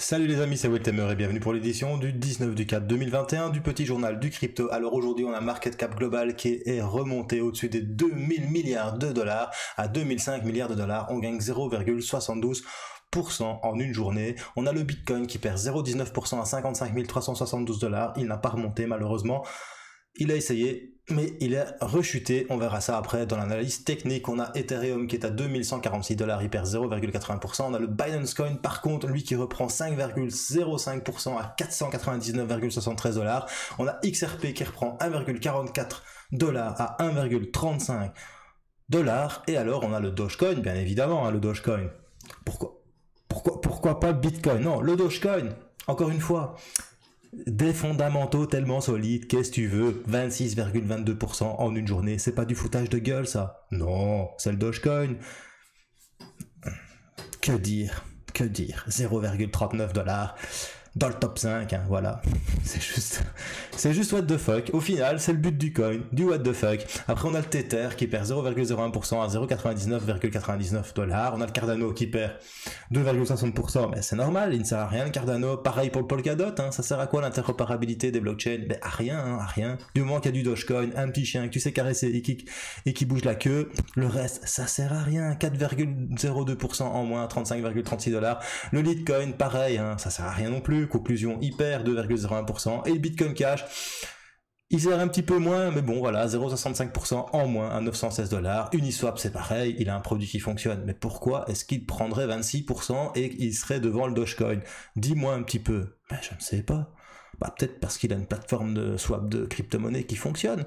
Salut les amis, c'est Wiltemer et bienvenue pour l'édition du 19 du 4 2021 du petit journal du crypto. Alors aujourd'hui on a un market cap global qui est remonté au-dessus des 2000 milliards de dollars à 2005 milliards de dollars. On gagne 0,72% en une journée. On a le Bitcoin qui perd 0,19% à 55 372 dollars. Il n'a pas remonté malheureusement. Il a essayé, mais il a rechuté. On verra ça après dans l'analyse technique. On a Ethereum qui est à 2146 dollars, il perd 0,80%. On a le Binance Coin, par contre, lui qui reprend 5,05% à 499,73 dollars. On a XRP qui reprend 1,44 dollars à 1,35 dollars. Et alors, on a le Dogecoin, bien évidemment, hein, le Dogecoin. Pourquoi pas Bitcoin? Non, le Dogecoin, encore une fois. Des fondamentaux tellement solides, qu'est-ce que tu veux? 26,22% en une journée, c'est pas du foutage de gueule ça? Non, c'est le Dogecoin. Que dire? 0,39 dollars dans le top 5, hein, voilà. C'est juste what the fuck. Au final, c'est le but du coin, du what the fuck. Après, on a le Tether qui perd 0,01% à 0,99,99 dollars. On a le Cardano qui perd 2,60%, mais c'est normal, il ne sert à rien le Cardano. Pareil pour le Polkadot, hein. Ça sert à quoi l'interopérabilité des blockchains? Ben, à rien, hein, à rien. Du moment qu'il y a du Dogecoin, un petit chien que tu sais caresser et qui bouge la queue, le reste, ça sert à rien. 4,02% en moins, 35,36 dollars. Le Litecoin, pareil, hein, ça sert à rien non plus. Conclusion, il perd 2,01%. Et le Bitcoin Cash, il sert un petit peu moins, mais bon, voilà, 0,65% en moins à 916 dollars. Uniswap, c'est pareil, il a un produit qui fonctionne. Mais pourquoi est-ce qu'il prendrait 26% et qu'il serait devant le Dogecoin? Dis-moi un petit peu. Ben, je ne sais pas. Bah, peut-être parce qu'il a une plateforme de swap de crypto-monnaie qui fonctionne.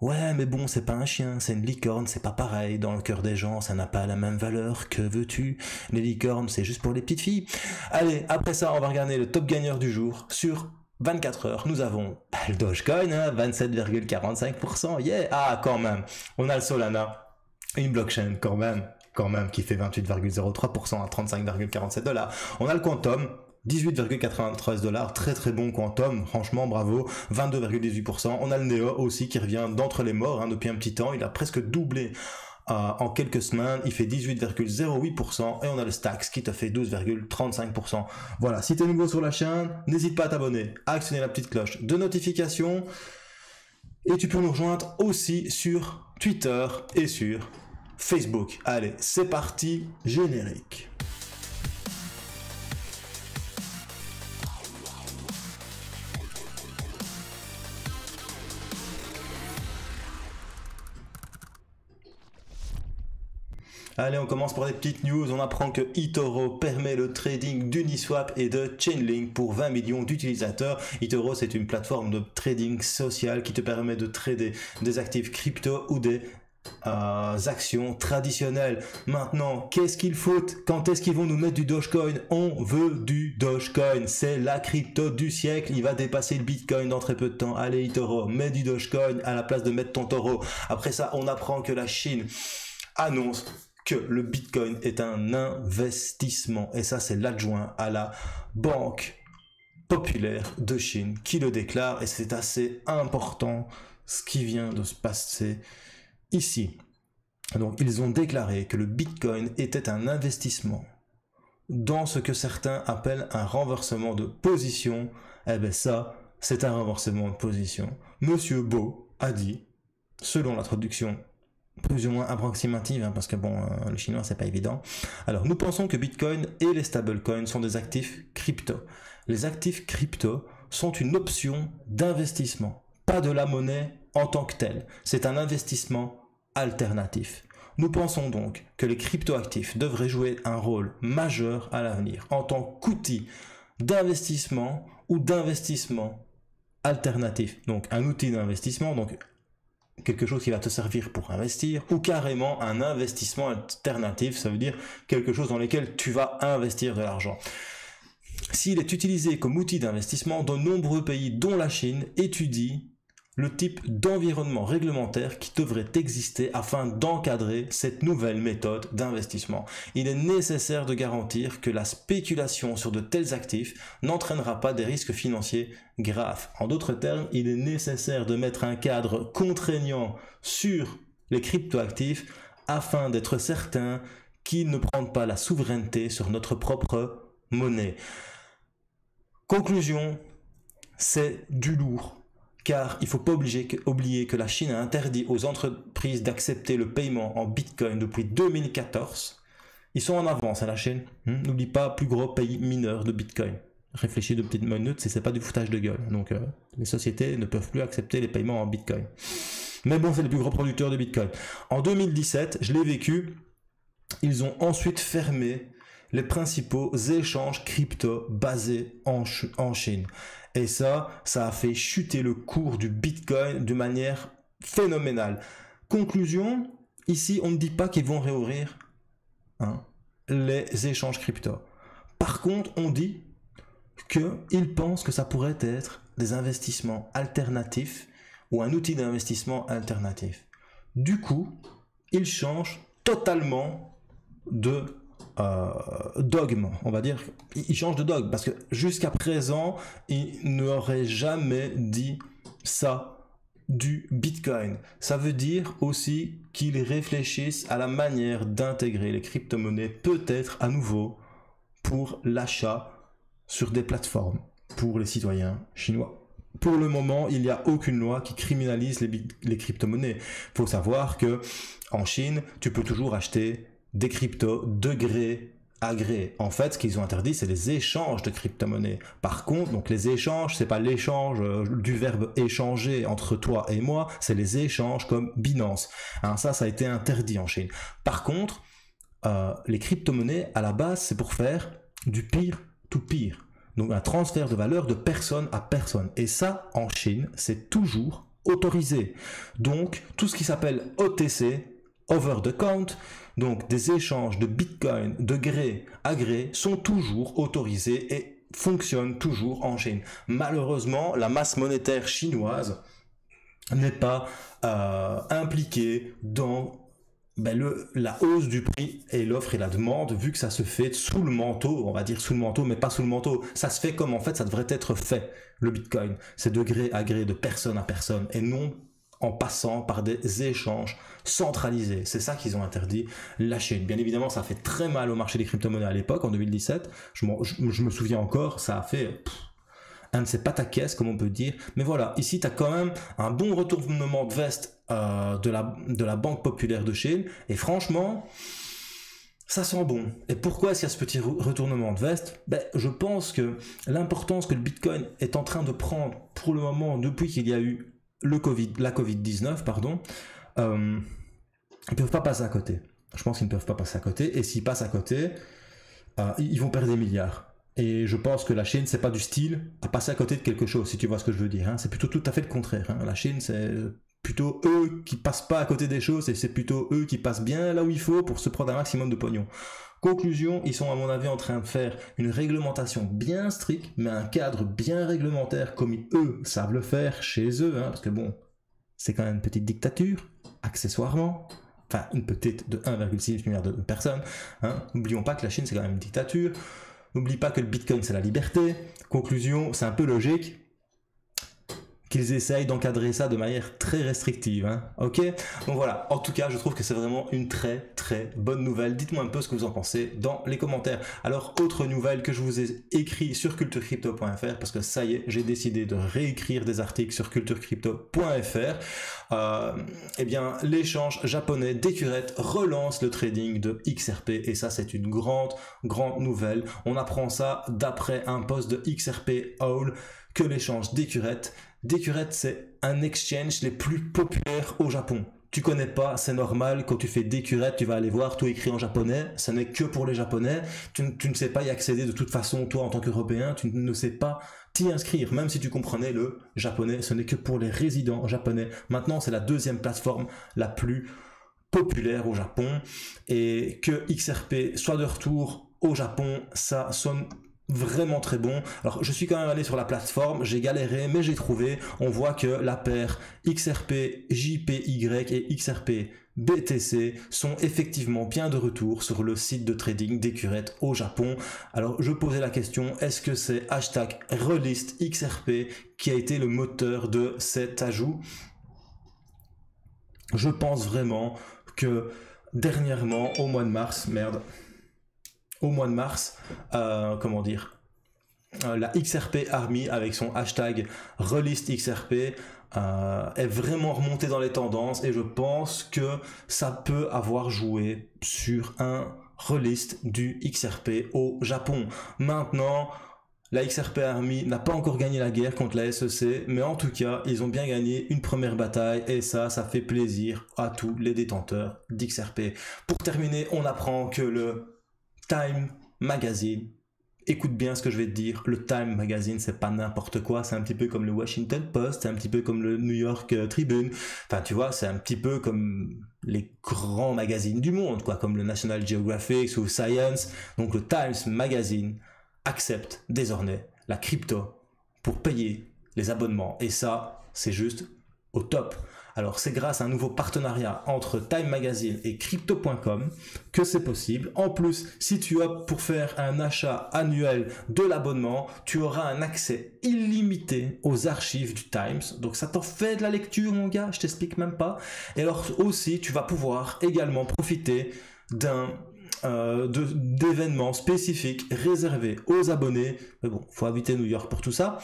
Ouais, mais bon, c'est pas un chien, c'est une licorne, c'est pas pareil. Dans le cœur des gens, ça n'a pas la même valeur. Que veux-tu? Les licornes, c'est juste pour les petites filles. Allez, après ça, on va regarder le top gagneur du jour. Sur 24 heures, nous avons le Dogecoin, hein, 27,45%. Yeah! Ah, quand même. On a le Solana, une blockchain, quand même, qui fait 28,03% à 35,47 dollars. On a le Quantum, 18,93 dollars, très très bon Quantum, franchement bravo, 22,18%. On a le Neo aussi qui revient d'entre les morts, hein, depuis un petit temps, il a presque doublé en quelques semaines, il fait 18,08%, et on a le Stacks qui te fait 12,35%. Voilà, si tu es nouveau sur la chaîne, n'hésite pas à t'abonner, à actionner la petite cloche de notification, et tu peux nous rejoindre aussi sur Twitter et sur Facebook. Allez, c'est parti, générique. Allez, on commence par des petites news. On apprend que eToro permet le trading d'Uniswap et de Chainlink pour 20 millions d'utilisateurs. eToro, c'est une plateforme de trading social qui te permet de trader des actifs crypto ou des actions traditionnelles. Maintenant, qu'est-ce qu'ils foutent? Quand est-ce qu'ils vont nous mettre du Dogecoin? On veut du Dogecoin. C'est la crypto du siècle. Il va dépasser le Bitcoin dans très peu de temps. Allez, eToro, mets du Dogecoin à la place de mettre ton taureau. Après ça, on apprend que la Chine annonce que le Bitcoin est un investissement. Et ça, c'est l'adjoint à la Banque populaire de Chine qui le déclare. Et c'est assez important ce qui vient de se passer ici. Donc, ils ont déclaré que le Bitcoin était un investissement dans ce que certains appellent un renversement de position. Eh bien, ça, c'est un renversement de position. Monsieur Bo a dit, selon la traduction plus ou moins approximative, hein, parce que bon, le chinois c'est pas évident. Alors nous pensons que Bitcoin et les stablecoins sont des actifs crypto. Les actifs crypto sont une option d'investissement, pas de la monnaie en tant que telle. C'est un investissement alternatif. Nous pensons donc que les cryptoactifs devraient jouer un rôle majeur à l'avenir en tant qu'outil d'investissement ou d'investissement alternatif. Donc un outil d'investissement, donc quelque chose qui va te servir pour investir, ou carrément un investissement alternatif, ça veut dire quelque chose dans lequel tu vas investir de l'argent. S'il est utilisé comme outil d'investissement, de nombreux pays, dont la Chine, étudient le type d'environnement réglementaire qui devrait exister afin d'encadrer cette nouvelle méthode d'investissement. Il est nécessaire de garantir que la spéculation sur de tels actifs n'entraînera pas des risques financiers graves. En d'autres termes, il est nécessaire de mettre un cadre contraignant sur les cryptoactifs afin d'être certain qu'ils ne prennent pas la souveraineté sur notre propre monnaie. Conclusion, c'est du lourd, car il ne faut pas oublier que la Chine a interdit aux entreprises d'accepter le paiement en Bitcoin depuis 2014. Ils sont en avance à la Chine. N'oublie pas, plus gros pays mineur de Bitcoin. Réfléchis 2 petites minutes, c'est pas du foutage de gueule. Donc les sociétés ne peuvent plus accepter les paiements en Bitcoin. Mais bon, c'est le plus gros producteur de Bitcoin. En 2017, je l'ai vécu, ils ont ensuite fermé les principaux échanges crypto basés en Chine. Et ça a fait chuter le cours du Bitcoin de manière phénoménale. Conclusion, ici, on ne dit pas qu'ils vont réouvrir les échanges crypto. Par contre, on dit qu'ils pensent que ça pourrait être des investissements alternatifs ou un outil d'investissement alternatif. Du coup, ils changent totalement de dogme, on va dire. Ils changent de dogme parce que jusqu'à présent, ils n'auraient jamais dit ça du Bitcoin. Ça veut dire aussi qu'ils réfléchissent à la manière d'intégrer les crypto-monnaies peut-être à nouveau pour l'achat sur des plateformes pour les citoyens chinois. Pour le moment, il n'y a aucune loi qui criminalise les crypto-monnaies. Il faut savoir que en Chine, tu peux toujours acheter des cryptos de gré à gré. En fait, ce qu'ils ont interdit, c'est les échanges de crypto-monnaies. Par contre, donc les échanges, c'est pas l'échange du verbe échanger entre toi et moi, c'est les échanges comme Binance. Ça a été interdit en Chine. Par contre, les crypto-monnaies, à la base, c'est pour faire du peer-to-peer. Donc un transfert de valeur de personne à personne. Et ça, en Chine, c'est toujours autorisé. Donc, tout ce qui s'appelle OTC, over the count, donc des échanges de Bitcoin de gré à gré sont toujours autorisés et fonctionnent toujours en Chine. Malheureusement, la masse monétaire chinoise n'est pas impliquée dans la hausse du prix et l'offre et la demande, vu que ça se fait sous le manteau, on va dire sous le manteau, mais pas sous le manteau. Ça se fait comme en fait ça devrait être fait, le Bitcoin. C'est de gré à gré, de personne à personne, et non en passant par des échanges centralisés. C'est ça qu'ils ont interdit la Chine. Bien évidemment, ça a fait très mal au marché des crypto-monnaies à l'époque, en 2017. Je me souviens encore, ça a fait un de ces pataquès, comme on peut dire. Mais voilà, ici, tu as quand même un bon retournement de veste de la Banque populaire de Chine. Et franchement, ça sent bon. Et pourquoi est-ce qu'il y a ce petit retournement de veste? Je pense que l'importance que le Bitcoin est en train de prendre pour le moment, depuis qu'il y a eu la Covid-19, ils peuvent pas passer à côté. Je pense qu'ils ne peuvent pas passer à côté. Et s'ils passent à côté, ils vont perdre des milliards. Et je pense que la Chine, c'est pas du style à passer à côté de quelque chose, si tu vois ce que je veux dire. C'est plutôt tout à fait le contraire. La Chine, c'est plutôt eux qui passent pas à côté des choses, et c'est plutôt eux qui passent bien là où il faut pour se prendre un maximum de pognon. Conclusion, ils sont à mon avis en train de faire une réglementation bien stricte, mais un cadre bien réglementaire comme eux savent le faire chez eux, parce que bon, c'est quand même une petite dictature, accessoirement. Enfin, une petite de 1,6 milliard de personnes. N'oublions pas que la Chine, c'est quand même une dictature. N'oublie pas que le Bitcoin, c'est la liberté. Conclusion, c'est un peu logique qu'ils essayent d'encadrer ça de manière très restrictive. Ok? Donc voilà, en tout cas, je trouve que c'est vraiment une très très bonne nouvelle. Dites-moi un peu ce que vous en pensez dans les commentaires. Alors, autre nouvelle que je vous ai écrit sur culturecrypto.fr, parce que ça y est, j'ai décidé de réécrire des articles sur culturecrypto.fr. Eh bien, l'échange japonais d'Ecurrent relance le trading de XRP, et ça, c'est une grande nouvelle. On apprend ça d'après un post de XRP Hall, que l'échange d'Ecurrent, c'est un exchange les plus populaires au Japon. Tu connais pas, c'est normal, quand tu fais d'Ecurrent, tu vas aller voir, tout écrit en japonais, ce n'est que pour les japonais, tu ne sais pas y accéder de toute façon, toi en tant qu'Européen, tu ne sais pas t'y inscrire, même si tu comprenais le japonais, ce n'est que pour les résidents japonais. Maintenant, c'est la deuxième plateforme la plus populaire au Japon, et que XRP soit de retour au Japon, ça sonne vraiment très bon. Alors je suis quand même allé sur la plateforme, j'ai galéré mais j'ai trouvé. On voit que la paire XRP JPY et XRP BTC sont effectivement bien de retour sur le site de trading d'Ecurrent au Japon. Alors je posais la question, est-ce que c'est #relist XRP qui a été le moteur de cet ajout? Je pense vraiment que dernièrement, au mois de mars, comment dire, la XRP Army avec son hashtag #ReleasedXRP est vraiment remonté dans les tendances et je pense que ça peut avoir joué sur un relist du XRP au Japon. Maintenant, la XRP Army n'a pas encore gagné la guerre contre la SEC, mais en tout cas, ils ont bien gagné une première bataille et ça fait plaisir à tous les détenteurs d'XRP. Pour terminer, on apprend que le Time Magazine, écoute bien ce que je vais te dire, le Time Magazine, c'est pas n'importe quoi, c'est un petit peu comme le Washington Post, c'est un petit peu comme le New York Tribune, enfin tu vois, c'est un petit peu comme les grands magazines du monde, quoi, comme le National Geographic ou Science. Donc le Times Magazine accepte désormais la crypto pour payer les abonnements, et ça, c'est juste au top. Alors c'est grâce à un nouveau partenariat entre Time Magazine et Crypto.com que c'est possible. En plus, si tu optes pour faire un achat annuel de l'abonnement, tu auras un accès illimité aux archives du Times. Donc ça t'en fait de la lecture, mon gars, je t'explique même pas. Et alors aussi, tu vas pouvoir également profiter d'événements spécifiques réservés aux abonnés, mais bon, faut habiter New York pour tout ça.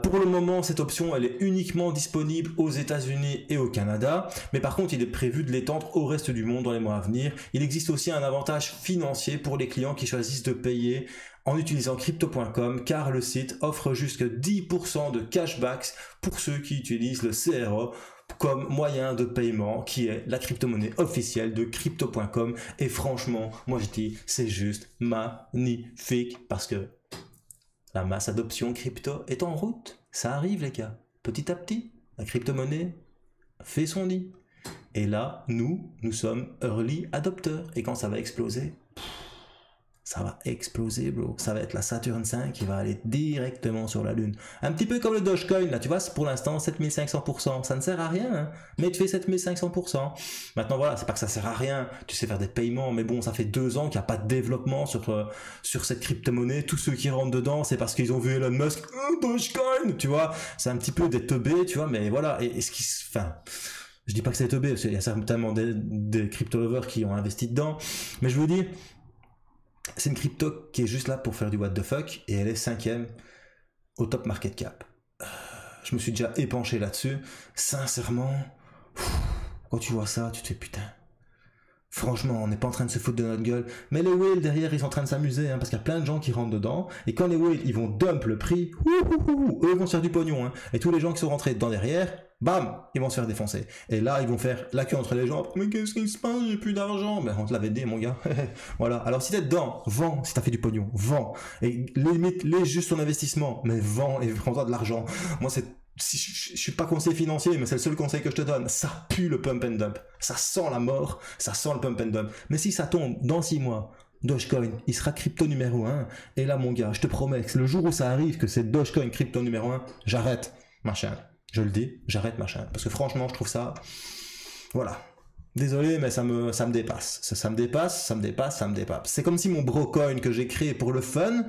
Pour le moment, cette option elle est uniquement disponible aux États-Unis et au Canada, mais par contre il est prévu de l'étendre au reste du monde dans les mois à venir. Il existe aussi un avantage financier pour les clients qui choisissent de payer en utilisant Crypto.com, car le site offre jusqu'à 10% de cashbacks pour ceux qui utilisent le CRO comme moyen de paiement, qui est la crypto-monnaie officielle de Crypto.com. Et franchement, moi je dis, c'est juste magnifique, parce que la masse adoption crypto est en route. Ça arrive les gars, petit à petit, la crypto-monnaie fait son nid. Et là, nous sommes early adopteurs, et quand ça va exploser, ça va exploser, bro. Ça va être la Saturn V qui va aller directement sur la Lune. Un petit peu comme le Dogecoin, là, tu vois, pour l'instant, 7500%. Ça ne sert à rien, hein, mais tu fais 7500%. Maintenant, voilà, c'est pas que ça sert à rien. Tu sais faire des paiements, mais bon, ça fait 2 ans qu'il n'y a pas de développement sur cette crypto-monnaie. Tous ceux qui rentrent dedans, c'est parce qu'ils ont vu Elon Musk, Dogecoin, tu vois. C'est un petit peu des teubés, tu vois, mais voilà. Et ce qui, enfin, je dis pas que c'est teubé, parce qu'il y a certainement des crypto-lovers qui ont investi dedans, mais je veux dire, c'est une crypto qui est juste là pour faire du what the fuck, et elle est 5e au top market cap. Je me suis déjà épanché là-dessus. Sincèrement, quand tu vois ça, tu te fais putain. Franchement, on n'est pas en train de se foutre de notre gueule. Mais les whales derrière, ils sont en train de s'amuser, hein, parce qu'il y a plein de gens qui rentrent dedans. Et quand les whales, ils vont dump le prix, eux, ils vont se faire du pognon. Hein. Et tous les gens qui sont rentrés dedans derrière, bam, ils vont se faire défoncer. Et là, ils vont faire la queue entre les gens. Mais qu'est-ce qui se passe? J'ai plus d'argent. Ben, on te l'avait dit, mon gars. Voilà. Alors, si t'es dedans, vends. Si t'as fait du pognon, vends. Et limite, juste ton investissement, mais vends et prends-toi de l'argent. Moi, je suis pas conseiller financier, mais c'est le seul conseil que je te donne. Ça pue le pump and dump. Ça sent la mort. Ça sent le pump and dump. Mais si ça tombe dans 6 mois, Dogecoin, il sera crypto numéro 1. Et là, mon gars, je te promets que le jour où ça arrive, que c'est Dogecoin crypto numéro 1, j'arrête, machin. Je le dis, j'arrête machin. Parce que franchement, je trouve ça... Voilà. Désolé, mais ça me dépasse. Ça me dépasse. C'est comme si mon Brocoin que j'ai créé pour le fun,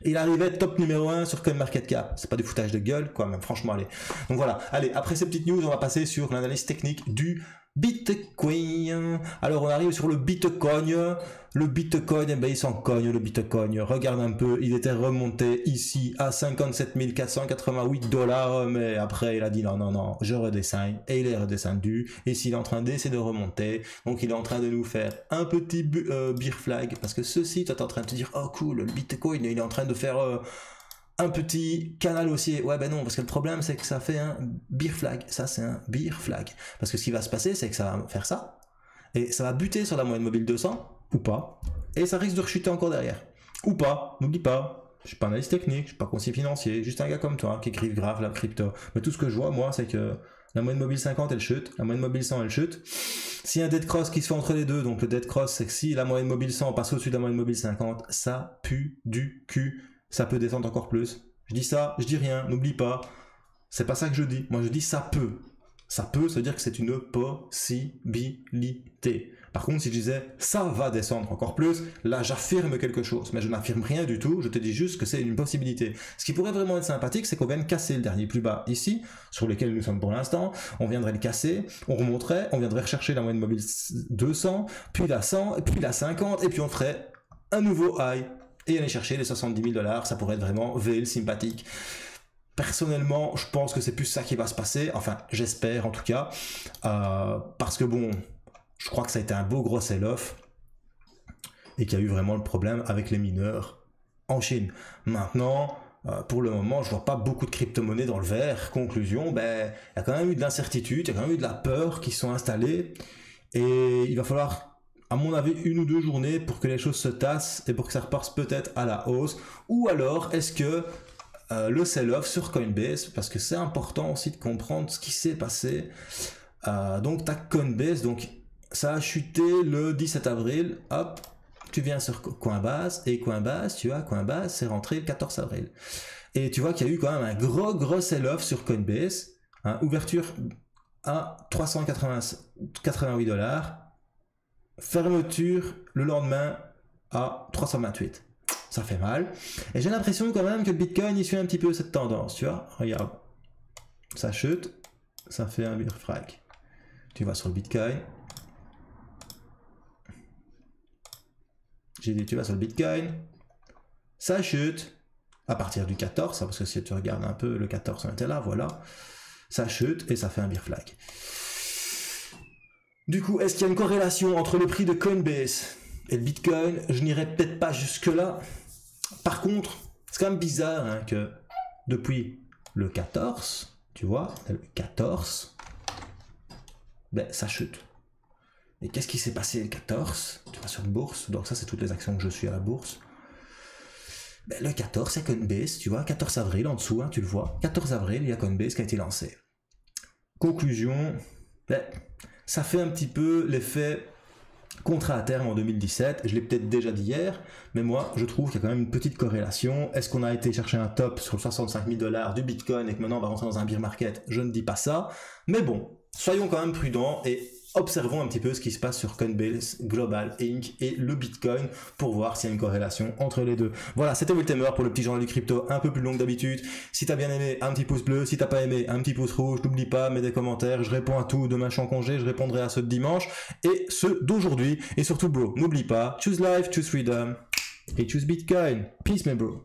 il arrivait top numéro 1 sur CoinMarketCap. C'est pas du foutage de gueule, quoi, même, franchement, allez. Donc voilà, allez, après ces petites news, on va passer sur l'analyse technique du Bitcoin. Alors on arrive sur le Bitcoin. Le Bitcoin, eh ben, il s'en cogne, le Bitcoin. Regarde un peu, il était remonté ici à 57 488 $, mais après il a dit non, je redescends, et il est redescendu. Et s'il est en train d'essayer de remonter, donc il est en train de nous faire un petit bear flag, parce que ceci, toi t'es en train de te dire, oh cool, le Bitcoin, il est en train de faire... un petit canal haussier. Ouais, ben non, parce que le problème, c'est que ça fait un bear flag. Ça, c'est un bear flag. Parce que ce qui va se passer, c'est que ça va faire ça. Et ça va buter sur la moyenne mobile 200, ou pas. Et ça risque de rechuter encore derrière. Ou pas. N'oublie pas. Je suis pas analyste technique, je suis pas conseiller financier. Juste un gars comme toi, qui écrive grave la crypto. Mais tout ce que je vois, moi, c'est que la moyenne mobile 50, elle chute. La moyenne mobile 100, elle chute. S'il y a un dead cross qui se fait entre les deux, donc le dead cross, c'est que si la moyenne mobile 100 passe au-dessus de la moyenne mobile 50, ça pue du cul. Ça peut descendre encore plus. Je dis ça, je dis rien, n'oublie pas. C'est pas ça que je dis. Moi je dis ça peut. Ça peut, ça veut dire que c'est une possibilité. Par contre, si je disais ça va descendre encore plus, là j'affirme quelque chose. Mais je n'affirme rien du tout, je te dis juste que c'est une possibilité. Ce qui pourrait vraiment être sympathique, c'est qu'on vienne casser le dernier plus bas ici, sur lequel nous sommes pour l'instant. On viendrait le casser, on remonterait, on viendrait rechercher la moyenne mobile 200, puis la 100, et puis la 50, et puis on ferait un nouveau high. et aller chercher les 70 000 $. Ça pourrait être vraiment VL sympathique. Personnellement, je pense que c'est plus ça qui va se passer. Enfin, j'espère en tout cas. Parce que bon, je crois que ça a été un beau gros sell-off. Et qu'il y a eu vraiment le problème avec les mineurs en Chine. Maintenant, pour le moment, je vois pas beaucoup de crypto-monnaies dans le vert. Conclusion, ben, il y a quand même eu de l'incertitude, il y a quand même eu de la peur qui sont installées. Et il va falloir, à mon avis, 1 ou 2 journées pour que les choses se tassent et pour que ça reparte peut-être à la hausse. Ou alors, est-ce que le sell-off sur Coinbase, parce que c'est important aussi de comprendre ce qui s'est passé. Donc, tu as Coinbase, donc ça a chuté le 17 avril, hop, tu viens sur Coinbase, et Coinbase, tu vois, Coinbase, c'est rentré le 14 avril. Et tu vois qu'il y a eu quand même un gros sell-off sur Coinbase, hein, ouverture à 388 $, fermeture le lendemain à 328. Ça fait mal. Et j'ai l'impression quand même que le Bitcoin, il suit un petit peu cette tendance, tu vois. Regarde, ça chute, ça fait un bear frag. Tu vas sur le Bitcoin. J'ai dit, tu vas sur le Bitcoin, ça chute à partir du 14, parce que si tu regardes un peu, le 14 on était là, voilà, ça chute et ça fait un bear flag. Du coup, est-ce qu'il y a une corrélation entre le prix de Coinbase et le Bitcoin? Je n'irai peut-être pas jusque là. Par contre, c'est quand même bizarre hein, que depuis le 14, tu vois, le 14, ben ça chute. Et qu'est-ce qui s'est passé le 14? Tu vas sur la bourse, donc ça c'est toutes les actions que je suis à la bourse. Ben, le 14 c'est Coinbase, tu vois, 14 avril en dessous, hein, tu le vois. 14 avril, il y a Coinbase qui a été lancé. Conclusion, ben, ça fait un petit peu l'effet contrat à terme en 2017. Je l'ai peut-être déjà dit hier, mais moi je trouve qu'il y a quand même une petite corrélation. Est-ce qu'on a été chercher un top sur le 65 000 $ du Bitcoin et que maintenant on va rentrer dans un bear market? Je ne dis pas ça, mais bon, soyons quand même prudents et observons un petit peu ce qui se passe sur Coinbase Global Inc. et le Bitcoin pour voir s'il y a une corrélation entre les deux. Voilà, c'était Wiltemer pour le petit journal du crypto un peu plus long que d'habitude. Si t'as bien aimé, un petit pouce bleu. Si t'as pas aimé, un petit pouce rouge. N'oublie pas, mets des commentaires. Je réponds à tout. Demain, je suis en congé. Je répondrai à ceux de dimanche et ceux d'aujourd'hui. Et surtout, bro, n'oublie pas, choose life, choose freedom et choose Bitcoin. Peace, my bro.